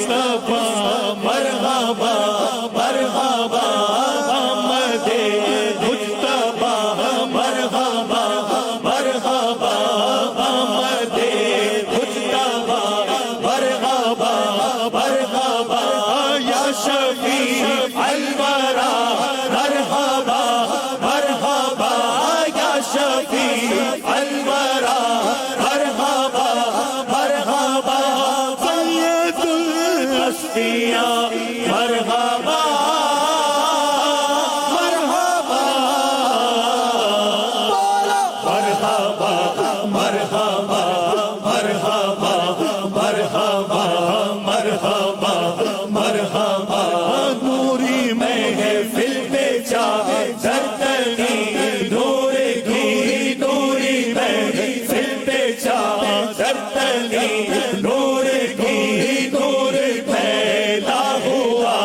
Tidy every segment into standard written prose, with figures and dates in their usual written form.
مصطفیٰ مرحبا مرحبا آمد مجتبی مرحبا مرحبا آمد مجتبی مرحبا مرحبا یا شفیع الورا مرحبا مرحبا یا شفیع الورا مرحبا مرحبا سید الاشقیاء مرحبا مرحبا مرحبا مرحبا مرحبا مرحبا مرحبا مرحبا نوری محفل پہ چاہے درتنی نور کی نوری محفل پہ چاہے درتنی نور کی نور پھیلا ہوا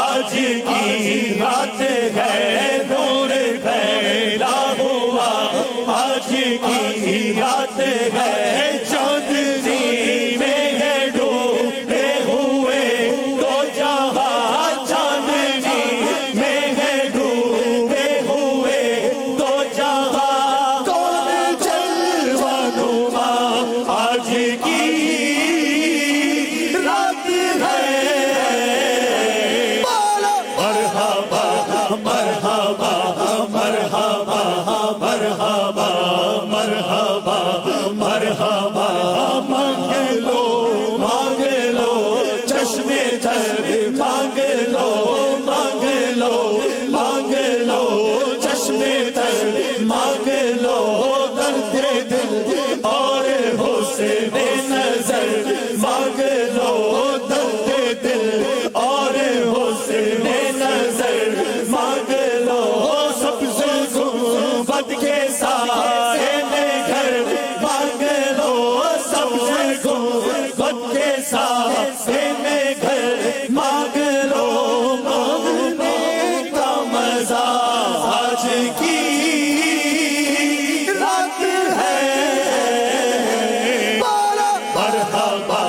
آج کی رات ہے نور پھیلا ہوا آج کی رات ہے چاندنی میں ہے ڈوبے ہوئے تو جہاں چاندنی میں ہے ڈوبے ہوئے تو جہاں کون جلوہ نما آج کی رات ہے مرحبا مرحبا مرحبا مرحبا مرحبا مرحبا مانگ لو چشم تر مانگ لو چشم تر مانگ لو درد دل اور حسن نظر مانگ لو درد دل اور حسن نظر مانگ لو سبز گنبد کے سائے میں گھر مانگ لو سبز گنبد کے سائے میں گھر مانگ لو مانگنے کا مزہ آج کی رات ہے مرحبا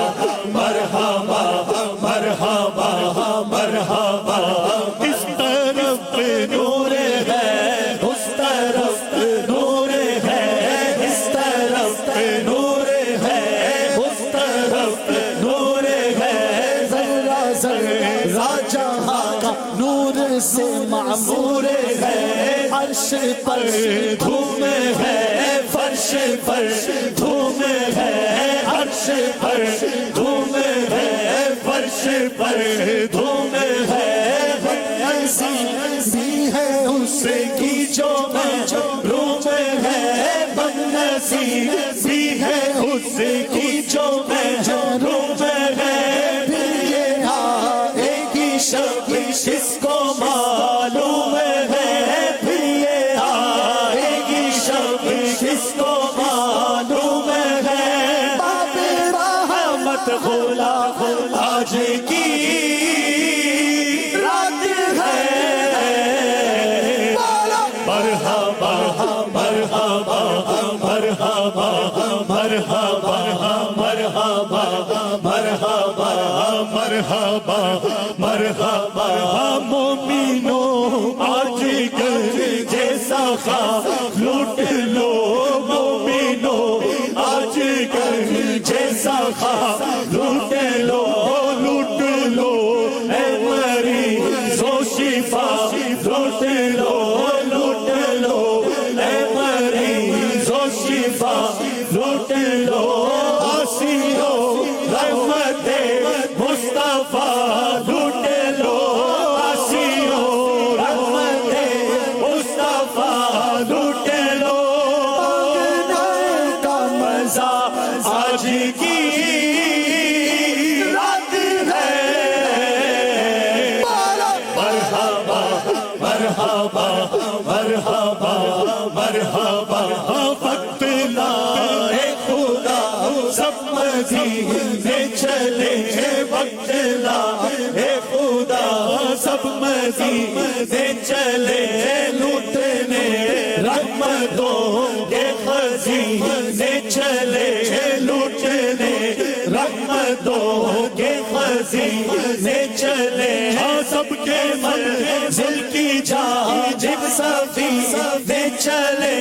مرحبا مرحبا مرحبا اس طرف نور ہے اس طرف نور ہے اس طرف نور ہے اس طرف نور ہے ذرا ذرا جہاں کا نور سے معمور ہے عرش پر دھوم ہے فرش پر دھوم ہے عرش پر دھوم ہے فرش پر دھوم ہے ایسی بھی ہے اس کی جو محروم ہے بدنصیب بھی ہے اس کی جو محروم ہے پھر یہ آئے گی شب جس کو معلوم ہے پھر یہ آئے گی شب جس کو معلوم ہے باب رحمت کھولا آج کی رات ہے مرحبا مرحبا مرحبا مرحبا مرحبا مرحبا مرحبا مرحبا مومنو آج کل جیسا خواہ لوٹ لو مومنو آج کل جیسا خواہ لوٹ لو اے مریض و شفا لوٹ لو اے مریض و شفا لوٹ لو آسیو رحمت مصطفیٰ لوٹ لو آسیو رحمت مصطفیٰ لوٹ لو مانگنے کا مزہ آج کی رات ہے مرحبا مرحبا مرحبا مرحبا وقت لائے خدا سب مدینے چلے وقت لائے خدا سب مدینے چلے لوٹنے رحمتوں کے خزینے چلے لوٹنے رحمتوں کے خزینے خزینے چلے سب کے منزل کی جانب سفینے چلے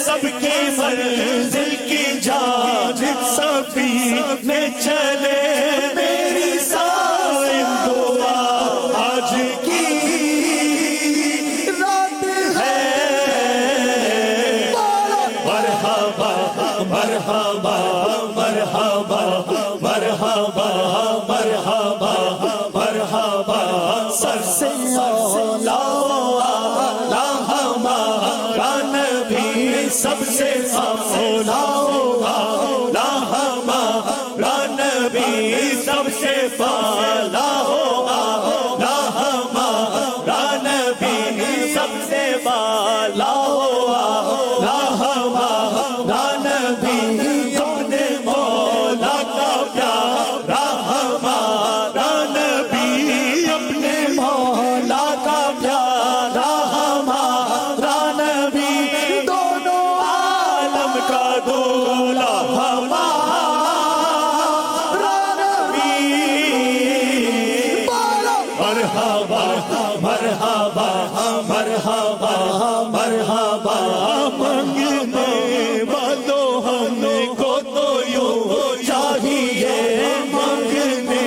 سب کے منزل کی جانب سفینے چلے میری صائم دعا آج کی رات ہے مرحبا مرحبا مرحبا مرحبا مرحبا مرحبا سر سے اولا ہمارا نبی سب سے اولا ہمارا نبی سب سے بالا ہوگا ہمارا نبی سب سے بالا ہوگا ہمارا نبی اپنے مولا کا پیارا ہمارا نبی اپنے مولا کا پیارا ہمارا نبی دونوں عالم کا دولا ہمارا نبی مرحبا مرحبا مرحبا مرحبا مانگنے والوں ہم کو تو یوں چاہیے مانگنے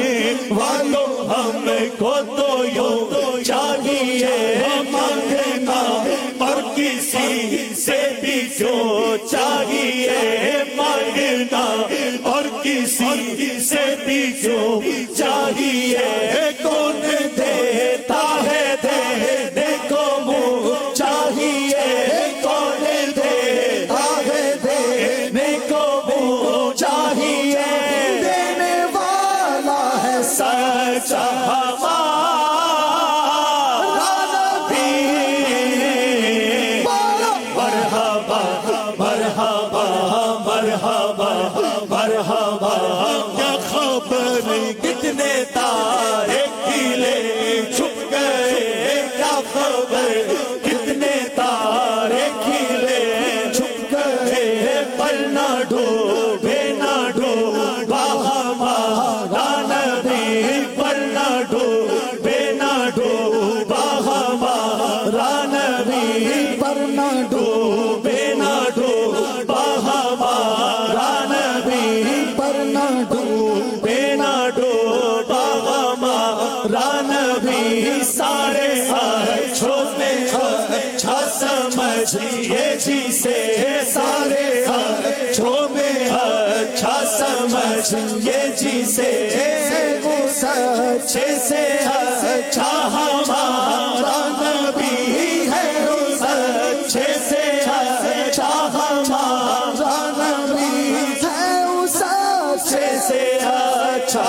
والوں ہم کو تو یوں چاہیے مانگنا اور کسی سے بھی جو چاہیے مانگنا اور کسی سے بھی جو چاہیے کون دیتا ہے دینے کو منہ چاہیے کون دیتا ہے دینے کو منہ چاہیے دینے والا ہے سچا ہمارا نبی مرحبا مرحبا مرحبا مرحبا کیا خبر کتنے تارے کھلے چھپ گئے کیا خبر کتنے تارے کھلے چھپ گئے پر نہ ڈوبے نہ ڈوبا ہمارا نبی پر نہ ڈوبے نہ ڈوبا ہمارا نبی پر نہ ڈوبے نہ ڈوبا ہمارا نبی پر نہ ڈوبے نہ ڈوبا ہمارا نبی سارے اچھوں میں اچھا سمجھیے جسے سارے اچھوں میں اچھا سمجھیے جسے وہ سچے سے اچھا ہمارا نبی ہے سچے سے اچھا ہمارا نبی ہے سچے سے اچھا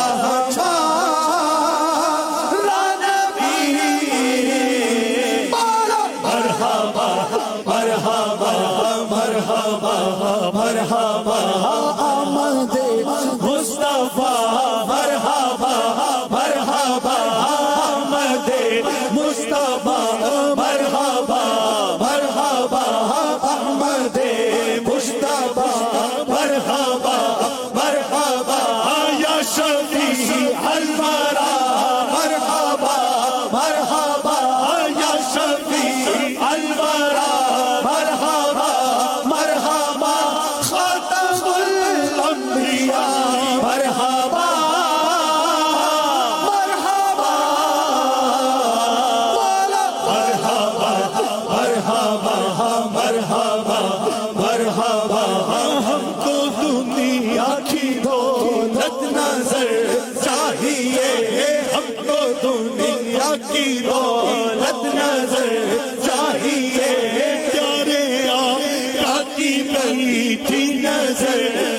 ہمارا نبی مرحبا مرحبا مرحبا مرحبا آمد مصطفیٰ مرحبا مرحبا آمد مصطفیٰ مرحبا مرحبا آمد مصطفیٰ مرحبا مرحبا یا شفیع الورا مرحبا مرحبا یا شفیع الورا مرحبا مرحبا خاتم الانبیاء مرحبا مرحبا مرحبا مرحبا مرحبا مرحبا ہم کو دنیا کی دولت نظر چاہیے ہم کو دنیا کی دولت نظر چاہیے پیارے آقا کی بڑی تھی نظر